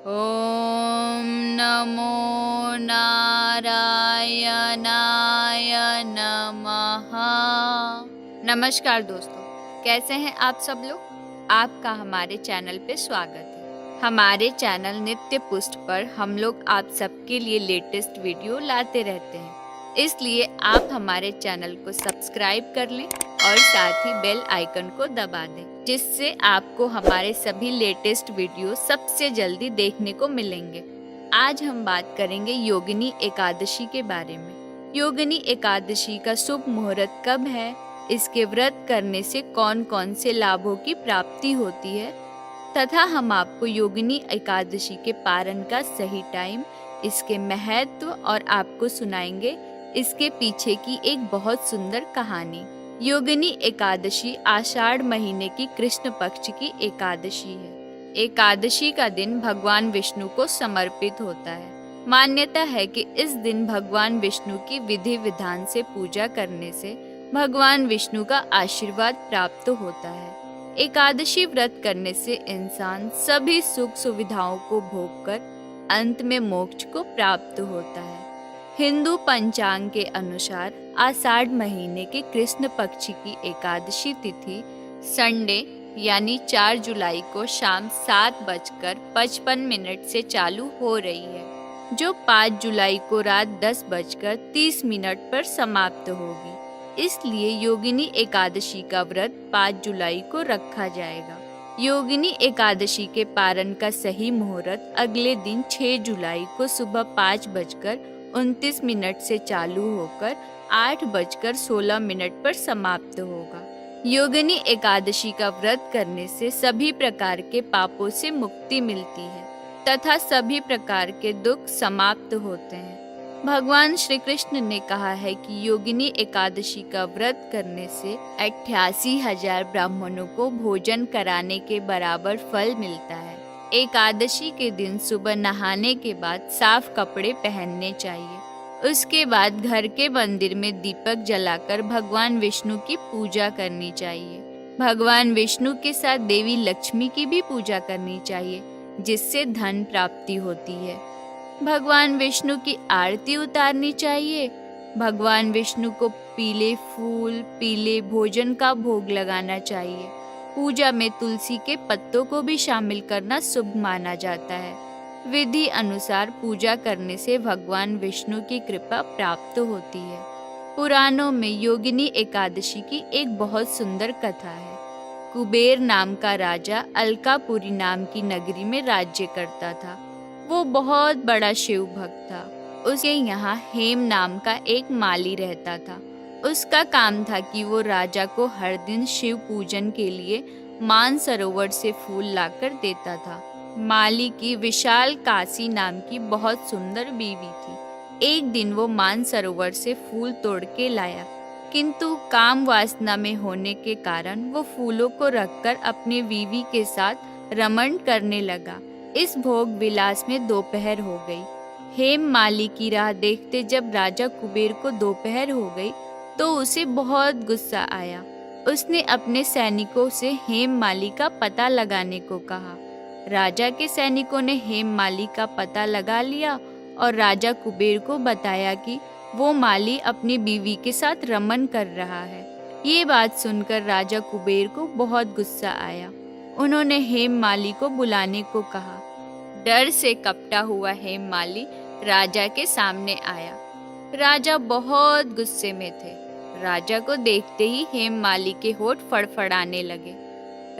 ॐ नमो नारायणाय नमः। नमस्कार दोस्तों, कैसे हैं आप सब लोग? आपका हमारे चैनल पे स्वागत है। हमारे चैनल नित्य पुष्ट पर हम लोग आप सबके लिए लेटेस्ट वीडियो लाते रहते हैं, इसलिए आप हमारे चैनल को सब्सक्राइब कर लें और साथ ही बेल आइकन को दबा दें, जिससे आपको हमारे सभी लेटेस्ट वीडियो सबसे जल्दी देखने को मिलेंगे। आज हम बात करेंगे योगिनी एकादशी के बारे में। योगिनी एकादशी का शुभ मुहूर्त कब है, इसके व्रत करने से कौन कौन से लाभों की प्राप्ति होती है, तथा हम आपको योगिनी एकादशी के पारण का सही टाइम, इसके महत्व और आपको सुनाएंगे इसके पीछे की एक बहुत सुंदर कहानी। योगिनी एकादशी आषाढ़ महीने की कृष्ण पक्ष की एकादशी है। एकादशी का दिन भगवान विष्णु को समर्पित होता है। मान्यता है कि इस दिन भगवान विष्णु की विधि विधान से पूजा करने से भगवान विष्णु का आशीर्वाद प्राप्त होता है। एकादशी व्रत करने से इंसान सभी सुख सुविधाओं को भोगकर अंत में मोक्ष को प्राप्त होता है। हिंदू पंचांग के अनुसार आषाढ़ महीने के कृष्ण पक्ष की एकादशी तिथि संडे यानी 4 जुलाई को शाम 7:55 से चालू हो रही है, जो 5 जुलाई को रात 10:30 पर समाप्त होगी। इसलिए योगिनी एकादशी का व्रत 5 जुलाई को रखा जाएगा। योगिनी एकादशी के पारण का सही मुहूर्त अगले दिन 6 जुलाई को सुबह 5:29 से चालू होकर 8:16 पर समाप्त होगा। योगिनी एकादशी का व्रत करने से सभी प्रकार के पापों से मुक्ति मिलती है तथा सभी प्रकार के दुख समाप्त होते हैं। भगवान श्री कृष्ण ने कहा है कि योगिनी एकादशी का व्रत करने से 88,000 ब्राह्मणों को भोजन कराने के बराबर फल मिलता है। एकादशी के दिन सुबह नहाने के बाद साफ कपड़े पहनने चाहिए। उसके बाद घर के मंदिर में दीपक जलाकर भगवान विष्णु की पूजा करनी चाहिए। भगवान विष्णु के साथ देवी लक्ष्मी की भी पूजा करनी चाहिए, जिससे धन प्राप्ति होती है। भगवान विष्णु की आरती उतारनी चाहिए। भगवान विष्णु को पीले फूल, पीले भोजन का भोग लगाना चाहिए। पूजा में तुलसी के पत्तों को भी शामिल करना शुभ माना जाता है। विधि अनुसार पूजा करने से भगवान विष्णु की कृपा प्राप्त होती है। पुराणों में योगिनी एकादशी की एक बहुत सुंदर कथा है। कुबेर नाम का राजा अलकापुरी नाम की नगरी में राज्य करता था। वो बहुत बड़ा शिव भक्त था। उसके यहाँ हेम नाम का एक माली रहता था। उसका काम था कि वो राजा को हर दिन शिव पूजन के लिए मानसरोवर से फूल लाकर देता था। माली की विशाल काशी नाम की बहुत सुंदर बीवी थी। एक दिन वो मानसरोवर से फूल तोड़ के लाया, किंतु काम वासना में होने के कारण वो फूलों को रखकर अपने बीवी के साथ रमण करने लगा। इस भोग विलास में दोपहर हो गई। हेम माली की राह देखते जब राजा कुबेर को दोपहर हो गई तो उसे बहुत गुस्सा आया। उसने अपने सैनिकों से हेम माली का पता लगाने को कहा। राजा के सैनिकों ने हेम माली का पता लगा लिया और राजा कुबेर को बताया कि वो माली अपनी बीवी के साथ रमन कर रहा है। ये बात सुनकर राजा कुबेर को बहुत गुस्सा आया। उन्होंने हेम माली को बुलाने को कहा। डर से कपटा हुआ हेम माली राजा के सामने आया। राजा बहुत गुस्से में थे। राजा को देखते ही हेम माली के होठ फड़फड़ाने लगे।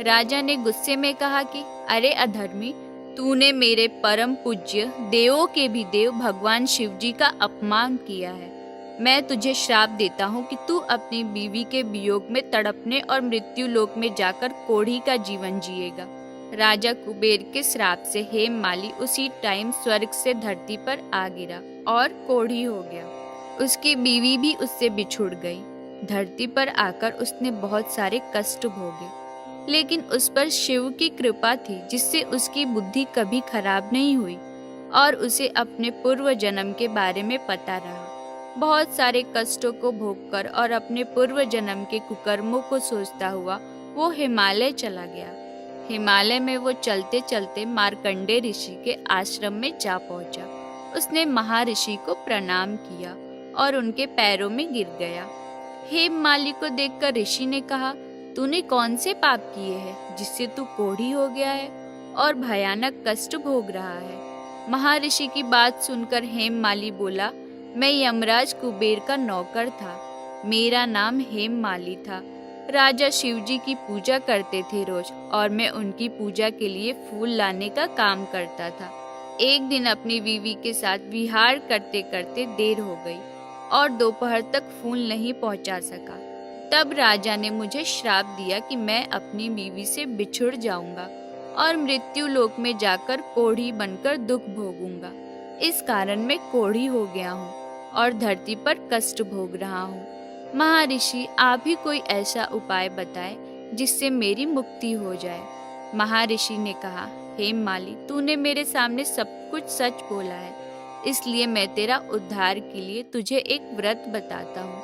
राजा ने गुस्से में कहा कि अरे अधर्मी, तूने मेरे परम पूज्य देवों के भी देव भगवान शिव जी का अपमान किया है। मैं तुझे श्राप देता हूँ कि तू अपनी बीवी के वियोग में तड़पने और मृत्यु लोक में जाकर कोढ़ी का जीवन जिएगा। राजा कुबेर के श्राप से हेम माली उसी टाइम स्वर्ग से धरती पर आ गिरा और कोढ़ी हो गया। उसकी बीवी भी उससे बिछुड़ गई। धरती पर आकर उसने बहुत सारे कष्ट भोगे, लेकिन उस पर शिव की कृपा थी, जिससे उसकी बुद्धि कभी खराब नहीं हुई और उसे अपने पूर्व जन्म के बारे में पता रहा। बहुत सारे कष्टों को भोगकर और अपने पूर्व जन्म के कुकर्मों को सोचता हुआ वो हिमालय चला गया। हिमालय में वो चलते चलते मार्कंडे ऋषि के आश्रम में जा पहुंचा। उसने महर्षि को प्रणाम किया और उनके पैरों में गिर गया। हेममाली को देखकर ऋषि ने कहा, तूने कौन से पाप किए हैं जिससे तू कोढ़ी हो गया है और भयानक कष्ट भोग रहा है। महर्षि की बात सुनकर हेममाली बोला, मैं यमराज कुबेर का नौकर था। मेरा नाम हेममाली था। राजा शिवजी की पूजा करते थे रोज, और मैं उनकी पूजा के लिए फूल लाने का काम करता था। एक दिन अपनी बीवी के साथ विहार करते करते देर हो गई और दोपहर तक फूल नहीं पहुंचा सका। तब राजा ने मुझे श्राप दिया कि मैं अपनी बीवी से बिछुड़ जाऊंगा और मृत्यु लोक में जाकर कोढ़ी बनकर दुख भोगूंगा। इस कारण मैं कोढ़ी हो गया हूँ और धरती पर कष्ट भोग रहा हूँ। महर्षि, आप ही कोई ऐसा उपाय बताएं जिससे मेरी मुक्ति हो जाए। महर्षि ने कहा, हेममाली, तूने मेरे सामने सब कुछ सच बोला है, इसलिए मैं तेरा उद्धार के लिए तुझे एक व्रत बताता हूँ।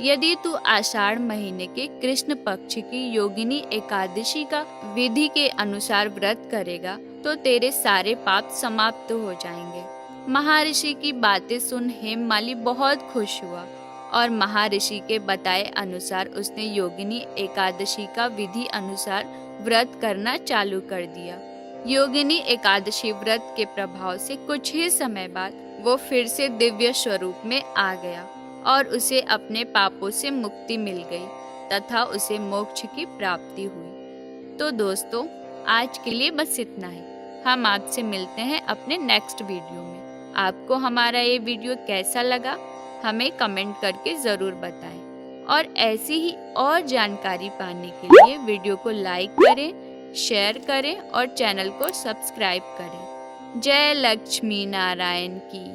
यदि तू आषाढ़ महीने के कृष्ण पक्ष की योगिनी एकादशी का विधि के अनुसार व्रत करेगा तो तेरे सारे पाप समाप्त हो जाएंगे। महर्षि की बातें सुन हेममाली बहुत खुश हुआ और महर्षि के बताए अनुसार उसने योगिनी एकादशी का विधि अनुसार व्रत करना चालू कर दिया। योगिनी एकादशी व्रत के प्रभाव से कुछ ही समय बाद वो फिर से दिव्य स्वरूप में आ गया और उसे अपने पापों से मुक्ति मिल गई तथा उसे मोक्ष की प्राप्ति हुई। तो दोस्तों, आज के लिए बस इतना ही। हम आपसे मिलते हैं अपने नेक्स्ट वीडियो में। आपको हमारा ये वीडियो कैसा लगा हमें कमेंट करके ज़रूर बताएं और ऐसी ही और जानकारी पाने के लिए वीडियो को लाइक करें, शेयर करें और चैनल को सब्सक्राइब करें। जय लक्ष्मी नारायण की।